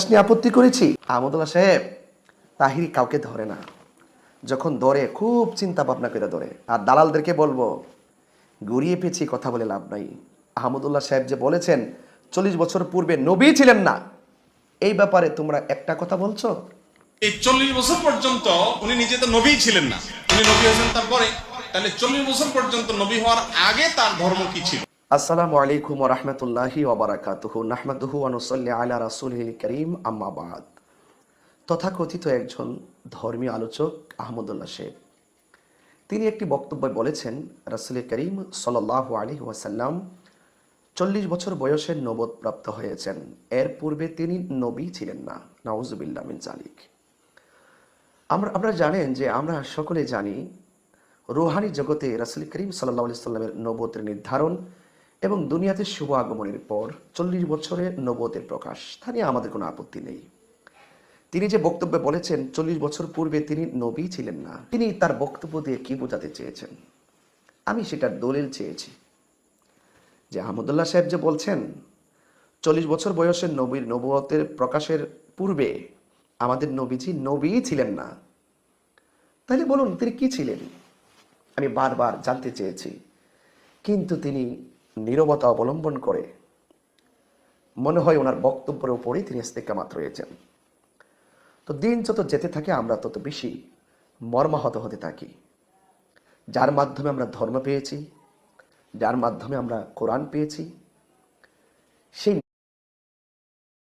নিয়ে আপত্তি করেছি। আহমদুল্লাহ সাহেব তাহিরি কাউকে ধরে না, যখন ধরে খুব চিন্তা ভাবনা করে ধরে। আর দালালদেরকে বলবো, গড়িয়ে পেঁচিয়ে কথা বলে লাভ নাই। আহমদুল্লাহ সাহেব যে বলেছেন 40 বছর পূর্বে নবী ছিলেন না, এই ব্যাপারে তোমরা একটা কথা বলছো। এই 40 বছর পর্যন্ত উনি নিজে তো নবী ছিলেন না, উনি নবী হয়েছেন তারপরে। তাহলে 40 বছর পর্যন্ত নবী হওয়ার আগে তার ধর্ম কি ছিল? আসসালামু আলাইকুম ওয়া রাহমাতুল্লাহি ওয়া বারাকাতুহু, নাহমাদুহু ওয়া নুসাল্লি আলা রাসূলিল কারীম, আম্মা বাদ। তথাকথিত একজন ধর্মীয় আলোচক আহমদুল্লাহ সাহেব, তিনি একটি বক্তব্যে বলেছেন রাসূল করিম সাল্লাল্লাহু আলাইহি ওয়াসাল্লাম 40 বছর বয়সে নবুয়ত প্রাপ্ত হয়েছেন, এর পূর্বে তিনি নবী ছিলেন না। নাউজুবিল্লাহ মিন যালিক। আপনারা জানেন যে আমরা সকলে জানি রুহানি জগতে রাসূল করিম সাল্লাল্লাহু আলাইহি সাল্লামের নবুয়তের নির্ধারণ এবং দুনিয়াতে শুভ আগমনের পর 40 বছরের নবুয়তের প্রকাশ, তা নিয়ে আমাদের কোনো আপত্তি নেই। তিনি যে বক্তব্যে বলেছেন 40 বছর পূর্বে তিনি নবী ছিলেন না, তিনি তার বক্তব্য দিয়ে কি বোঝাতে চেয়েছেন? আমি সেটার দলিল চেয়েছি যে আহমদুল্লাহ সাহেব যে বলছেন 40 বছর বয়সের নবীর নবুয়তের প্রকাশের পূর্বে আমাদের নবীজি নবী ছিলেন না, তাহলে বলুন তিনি কি ছিলেন? আমি বারবার জানতে চেয়েছি, কিন্তু তিনি নীরবতা অবলম্বন করে মনে হয় ওনার বক্তব্যের উপরেই তিনি ইস্তেকামাত রয়েছেন। তো দিন যত যেতে থাকে আমরা তত বেশি মর্মাহত হতে থাকি। যার মাধ্যমে আমরা ধর্ম পেয়েছি, যার মাধ্যমে আমরা কোরআন পেয়েছি, সেই